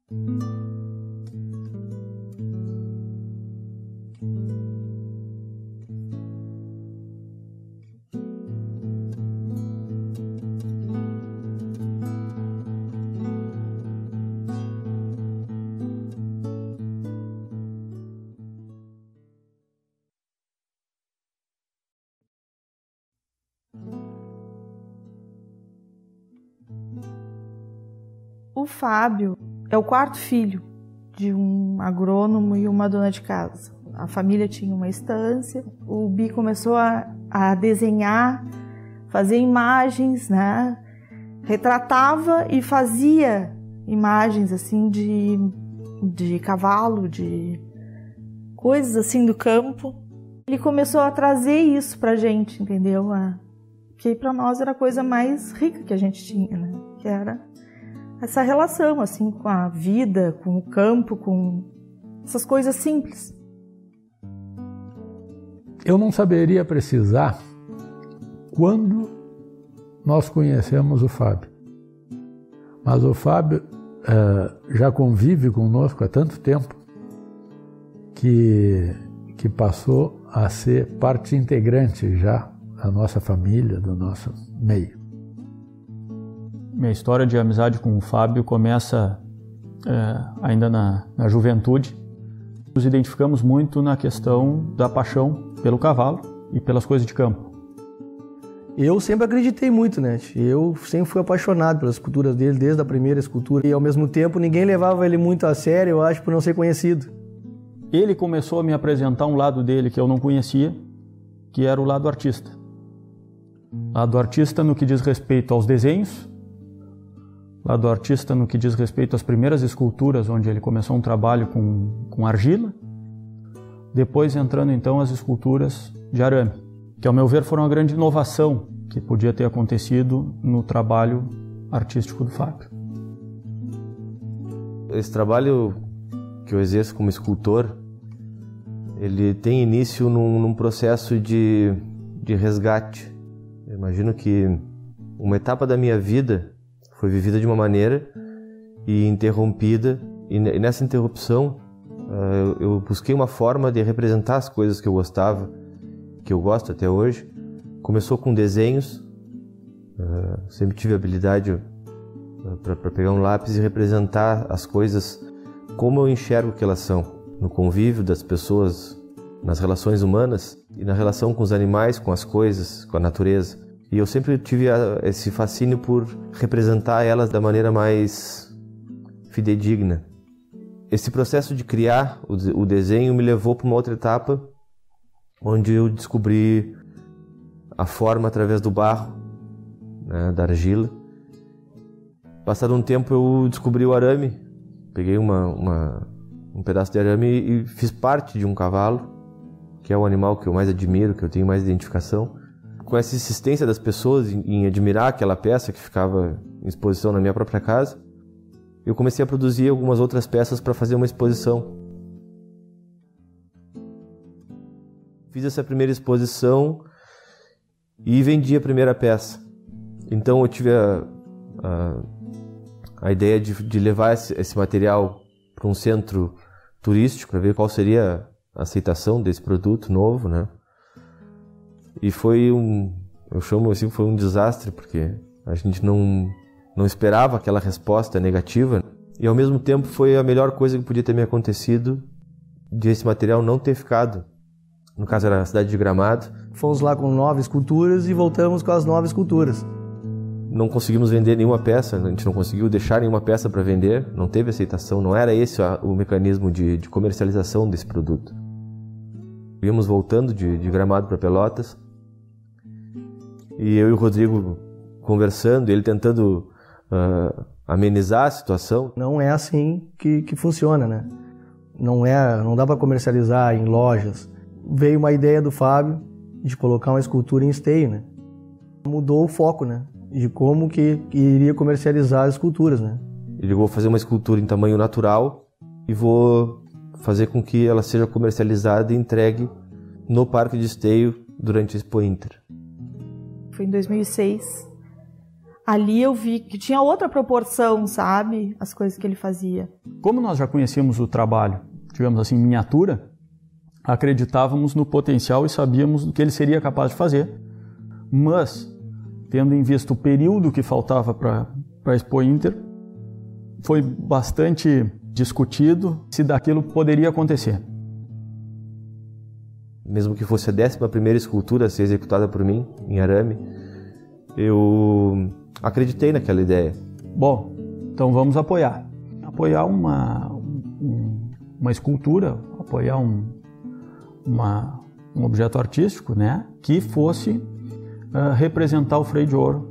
O Fábio é o quarto filho de um agrônomo e uma dona de casa. A família tinha uma estância. O Bi começou a desenhar, fazer imagens, né? Retratava e fazia imagens assim de cavalo, de coisas assim do campo. Ele começou a trazer isso pra gente, entendeu? Que para nós era a coisa mais rica que a gente tinha, né? Que era essa relação assim com a vida, com o campo, com essas coisas simples. Eu não saberia precisar quando nós conhecemos o Fábio. Mas o Fábio já convive conosco há tanto tempo que passou a ser parte integrante já da nossa família, do nosso meio. Minha história de amizade com o Fábio começa ainda na juventude. Nos identificamos muito na questão da paixão pelo cavalo e pelas coisas de campo. Eu sempre acreditei muito, né? Eu sempre fui apaixonado pelas esculturas dele, desde a primeira escultura. E ao mesmo tempo ninguém levava ele muito a sério, eu acho, por não ser conhecido. Ele começou a me apresentar um lado dele que eu não conhecia, que era o lado artista. Lado artista no que diz respeito aos desenhos, lado artista no que diz respeito às primeiras esculturas, onde ele começou um trabalho com argila, depois entrando então as esculturas de arame, que ao meu ver foram uma grande inovação que podia ter acontecido no trabalho artístico do Fábio. Esse trabalho que eu exerço como escultor, ele tem início num processo de resgate. Eu imagino que uma etapa da minha vida foi vivida de uma maneira e interrompida, e nessa interrupção eu busquei uma forma de representar as coisas que eu gostava, que eu gosto até hoje. Começou com desenhos, sempre tive habilidade para pegar um lápis e representar as coisas como eu enxergo que elas são, no convívio das pessoas, nas relações humanas e na relação com os animais, com as coisas, com a natureza. E eu sempre tive esse fascínio por representar elas da maneira mais fidedigna. Esse processo de criar o desenho me levou para uma outra etapa, onde eu descobri a forma através do barro, né, da argila. Passado um tempo eu descobri o arame, peguei um pedaço de arame e fiz parte de um cavalo, que é o animal que eu mais admiro, que eu tenho mais identificação. Com essa insistência das pessoas em admirar aquela peça que ficava em exposição na minha própria casa, eu comecei a produzir algumas outras peças para fazer uma exposição. Fiz essa primeira exposição e vendi a primeira peça. Então eu tive a ideia de levar esse material para um centro turístico, para ver qual seria a aceitação desse produto novo, né? E foi eu chamo assim, foi um desastre, porque a gente não esperava aquela resposta negativa. E ao mesmo tempo foi a melhor coisa que podia ter me acontecido de esse material não ter ficado. No caso era a cidade de Gramado. Fomos lá com 9 esculturas e voltamos com as 9 esculturas. Não conseguimos vender nenhuma peça, a gente não conseguiu deixar nenhuma peça para vender, não teve aceitação, não era esse o mecanismo de comercialização desse produto. Íamos voltando de Gramado para Pelotas, e eu e o Rodrigo conversando, ele tentando amenizar a situação. Não é assim que funciona, né? Não dá para comercializar em lojas. Veio uma ideia do Fábio de colocar uma escultura em esteio, né? Mudou o foco, né? De como que iria comercializar as esculturas, né? Ele vou fazer uma escultura em tamanho natural e vou fazer com que ela seja comercializada e entregue no Parque de Esteio durante a Expo Inter. Foi em 2006. ali eu vi que tinha outra proporção, sabe? As coisas que ele fazia. Como nós já conhecíamos o trabalho, digamos assim, em miniatura, acreditávamos no potencial e sabíamos do que ele seria capaz de fazer. Mas, tendo em vista o período que faltava para a Expo Inter, foi bastante discutido se daquilo poderia acontecer. Mesmo que fosse a 11ª escultura a ser executada por mim, em arame, eu acreditei naquela ideia. Bom, então vamos apoiar. Apoiar uma escultura, apoiar um objeto artístico, né, que fosse representar o freio de ouro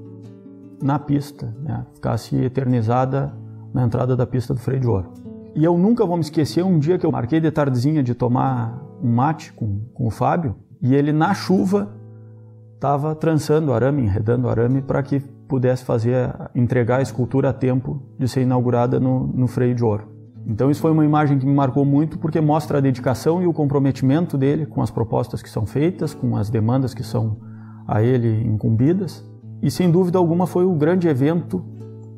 na pista, né, ficasse eternizada na entrada da pista do freio de ouro. E eu nunca vou me esquecer um dia que eu marquei de tardezinha de tomar um mate com o Fábio, e ele na chuva estava trançando arame, enredando arame para que pudesse entregar a escultura a tempo de ser inaugurada no freio de ouro. Então isso foi uma imagem que me marcou muito, porque mostra a dedicação e o comprometimento dele com as propostas que são feitas, com as demandas que são a ele incumbidas. E sem dúvida alguma foi o grande evento,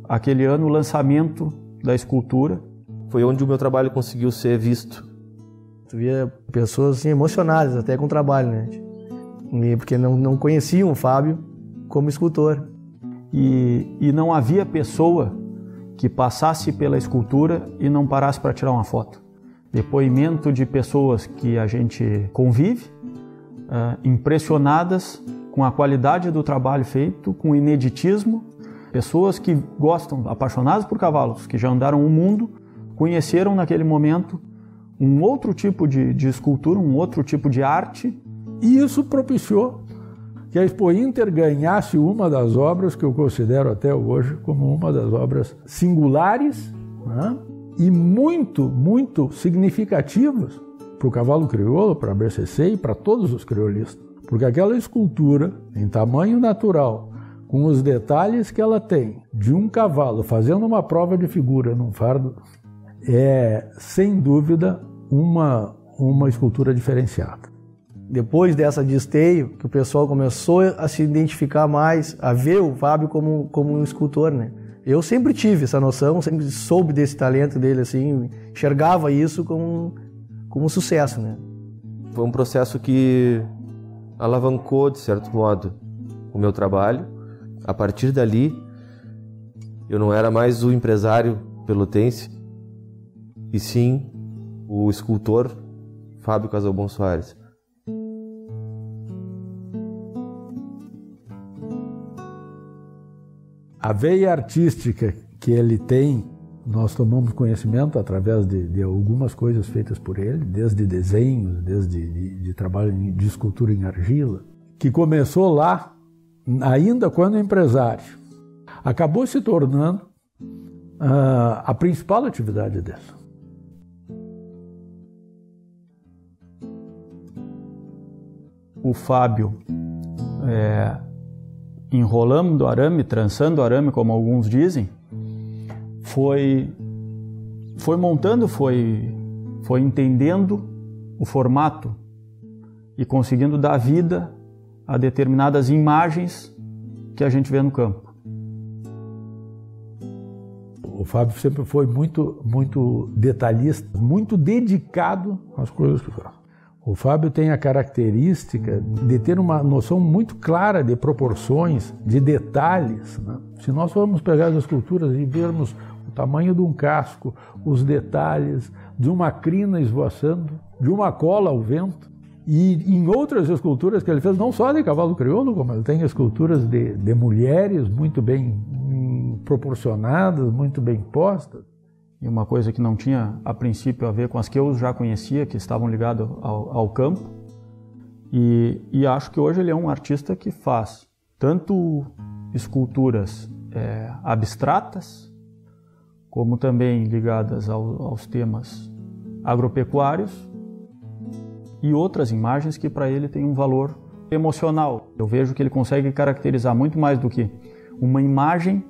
aquele ano, o lançamento da escultura. Foi onde o meu trabalho conseguiu ser visto. Tu via pessoas assim, emocionadas até com o trabalho, né? Porque não conheciam o Fábio como escultor. E não havia pessoa que passasse pela escultura e não parasse para tirar uma foto. Depoimento de pessoas que a gente convive, impressionadas com a qualidade do trabalho feito, com o ineditismo, pessoas que gostam, apaixonadas por cavalos, que já andaram o mundo, conheceram naquele momento um outro tipo de escultura, um outro tipo de arte. E isso propiciou que a Expo Inter ganhasse uma das obras que eu considero até hoje como uma das obras singulares, né, e muito, muito significativas para o cavalo crioulo, para a BCC e para todos os crioulistas. Porque aquela escultura em tamanho natural, com os detalhes que ela tem de um cavalo fazendo uma prova de figura num fardo, é, sem dúvida, uma escultura diferenciada. Depois dessa de esteio, que o pessoal começou a se identificar mais, a ver o Fábio como um escultor, né? Eu sempre tive essa noção, sempre soube desse talento dele, assim, enxergava isso como um sucesso, né? Foi um processo que alavancou, de certo modo, o meu trabalho. A partir dali, eu não era mais o empresário pelotense, e sim o escultor Fábio Casalbon Soares. A veia artística que ele tem, nós tomamos conhecimento através de algumas coisas feitas por ele, desde desenhos, desde de trabalho de escultura em argila, que começou lá, ainda quando empresário. Acabou se tornando a principal atividade dele. O Fábio, enrolando o arame, trançando o arame, como alguns dizem, foi montando, foi entendendo o formato e conseguindo dar vida a determinadas imagens que a gente vê no campo. O Fábio sempre foi muito, muito detalhista, muito dedicado às coisas que faz. O Fábio tem a característica de ter uma noção muito clara de proporções, de detalhes, né? Se nós formos pegar as esculturas e vermos o tamanho de um casco, os detalhes de uma crina esvoaçando, de uma cola ao vento, e em outras esculturas que ele fez, não só de cavalo crioulo, como ele tem esculturas de mulheres muito bem proporcionadas, muito bem postas. E uma coisa que não tinha, a princípio, a ver com as que eu já conhecia, que estavam ligadas ao campo. E acho que hoje ele é um artista que faz tanto esculturas abstratas, como também ligadas aos temas agropecuários, e outras imagens que para ele têm um valor emocional. Eu vejo que ele consegue caracterizar muito mais do que uma imagem.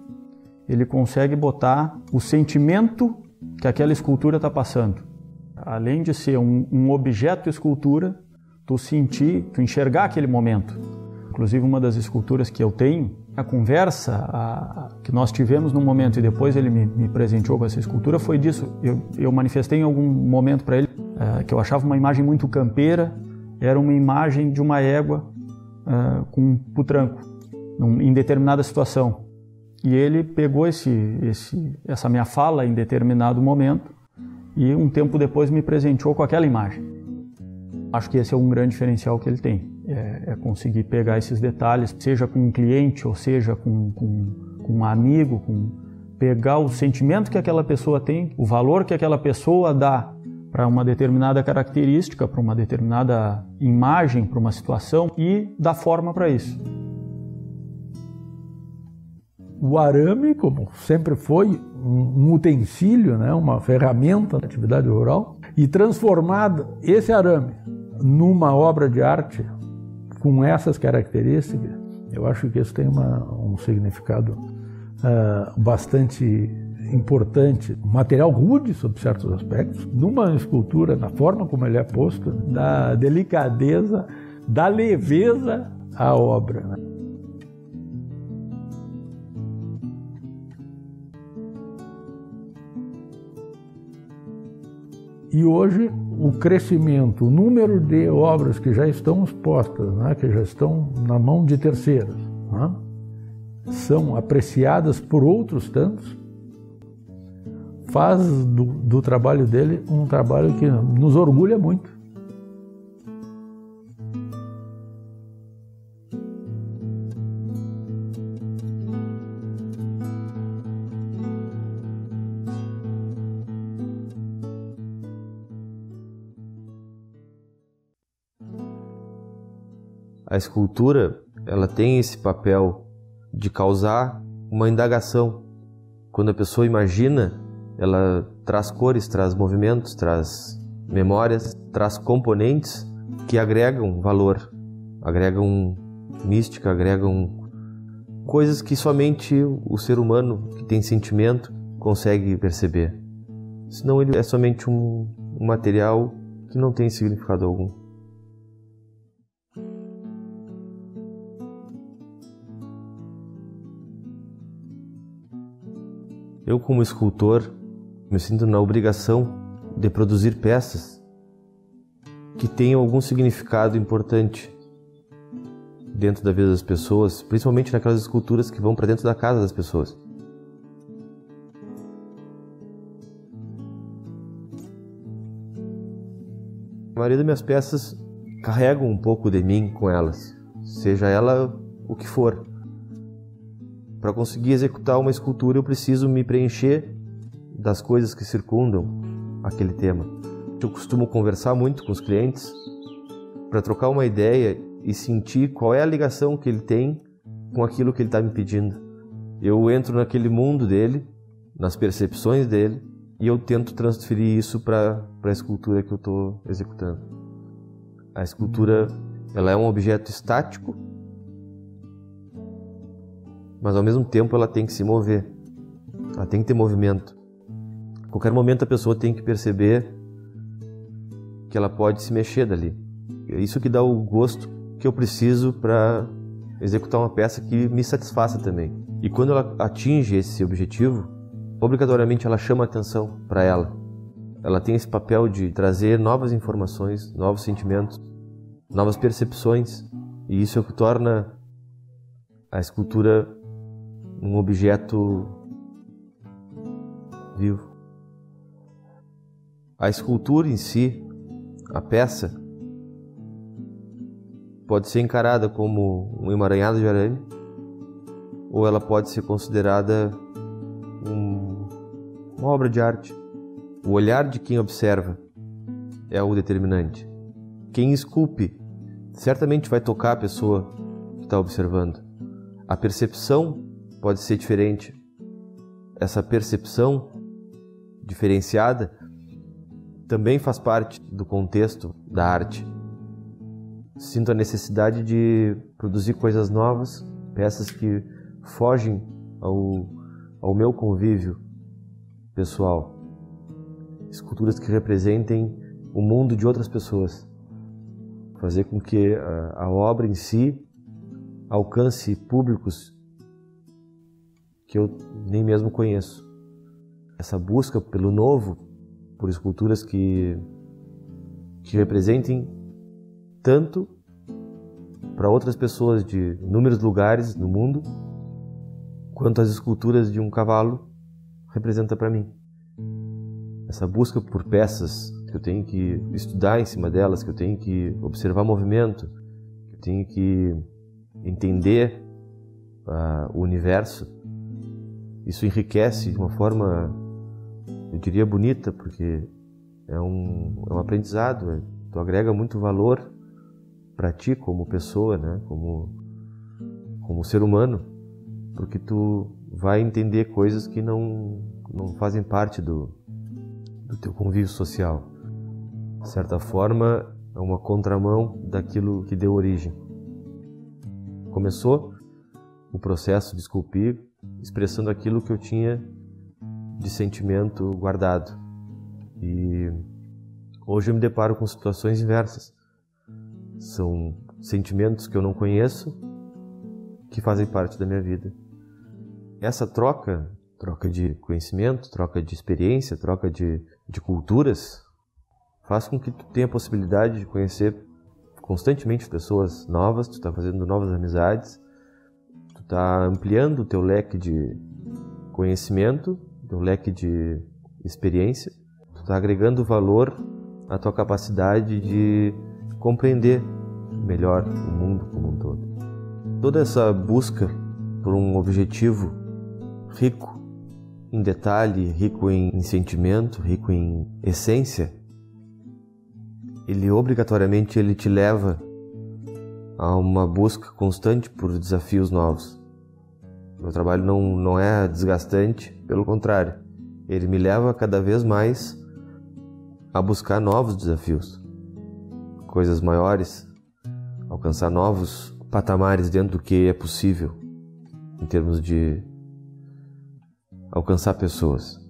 Ele consegue botar o sentimento que aquela escultura está passando. Além de ser um objeto escultura, tu enxergar aquele momento. inclusive uma das esculturas que eu tenho, a conversa que nós tivemos num momento e depois ele me presenteou com essa escultura foi disso. Eu manifestei em algum momento para ele que eu achava uma imagem muito campeira, era uma imagem de uma égua com um putranco, em determinada situação. E ele pegou essa minha fala em determinado momento e um tempo depois me presenteou com aquela imagem. Acho que esse é um grande diferencial que ele tem, é conseguir pegar esses detalhes, seja com um cliente ou seja com um amigo, pegar o sentimento que aquela pessoa tem, o valor que aquela pessoa dá para uma determinada característica, para uma determinada imagem, para uma situação e dar forma para isso. O arame, como sempre foi, um utensílio, né, uma ferramenta da atividade rural, e transformado esse arame numa obra de arte com essas características, eu acho que isso tem um significado bastante importante. Um material rude, sob certos aspectos, numa escultura, na forma como ele é posto, da delicadeza, da leveza à obra, né? E hoje o crescimento, o número de obras que já estão expostas, né, que já estão na mão de terceiros, né, são apreciadas por outros tantos, faz do trabalho dele um trabalho que nos orgulha muito. A escultura, ela tem esse papel de causar uma indagação. Quando a pessoa imagina, ela traz cores, traz movimentos, traz memórias, traz componentes que agregam valor, agregam mística, agregam coisas que somente o ser humano que tem sentimento consegue perceber. Senão ele é somente um material que não tem significado algum. Eu, como escultor, me sinto na obrigação de produzir peças que tenham algum significado importante dentro da vida das pessoas, principalmente naquelas esculturas que vão para dentro da casa das pessoas. A maioria das minhas peças carregam um pouco de mim com elas, seja ela o que for. Para conseguir executar uma escultura, eu preciso me preencher das coisas que circundam aquele tema. Eu costumo conversar muito com os clientes para trocar uma ideia e sentir qual é a ligação que ele tem com aquilo que ele está me pedindo. Eu entro naquele mundo dele, nas percepções dele, e eu tento transferir isso para a escultura que eu estou executando. A escultura, ela é um objeto estático, mas ao mesmo tempo ela tem que se mover, ela tem que ter movimento. A qualquer momento a pessoa tem que perceber que ela pode se mexer dali. É isso que dá o gosto que eu preciso para executar uma peça que me satisfaça também. E quando ela atinge esse objetivo, obrigatoriamente ela chama a atenção para ela. Ela tem esse papel de trazer novas informações, novos sentimentos, novas percepções, e isso é o que torna a escultura um objeto vivo. A escultura em si, a peça, pode ser encarada como um emaranhado de arame, ou ela pode ser considerada uma obra de arte. O olhar de quem observa é o determinante. Quem esculpe certamente vai tocar a pessoa que está observando. A percepção pode ser diferente. Essa percepção diferenciada também faz parte do contexto da arte. Sinto a necessidade de produzir coisas novas, peças que fogem ao meu convívio pessoal. Esculturas que representem o mundo de outras pessoas. Fazer com que a obra em si alcance públicos que eu nem mesmo conheço. Essa busca pelo novo, por esculturas que representem tanto para outras pessoas de inúmeros lugares no mundo, quanto as esculturas de um cavalo representa para mim. Essa busca por peças que eu tenho que estudar em cima delas, que eu tenho que observar movimento, que eu tenho que entender o universo, isso enriquece de uma forma, eu diria, bonita, porque é um aprendizado, tu agrega muito valor para ti como pessoa, né? como ser humano, porque tu vai entender coisas que não fazem parte do teu convívio social. De certa forma, é uma contramão daquilo que deu origem. Começou o processo de esculpir expressando aquilo que eu tinha de sentimento guardado. E hoje eu me deparo com situações inversas. São sentimentos que eu não conheço, que fazem parte da minha vida. Essa troca de conhecimento, troca de experiência, troca de culturas, faz com que tu tenha a possibilidade de conhecer constantemente pessoas novas, tu está fazendo novas amizades, tu está ampliando o teu leque de conhecimento, teu leque de experiência, tu está agregando valor à tua capacidade de compreender melhor o mundo como um todo. Toda essa busca por um objetivo rico em detalhe, rico em sentimento, rico em essência, ele obrigatoriamente te leva a uma busca constante por desafios novos. Meu trabalho não é desgastante, pelo contrário, ele me leva cada vez mais a buscar novos desafios, coisas maiores, alcançar novos patamares dentro do que é possível em termos de alcançar pessoas.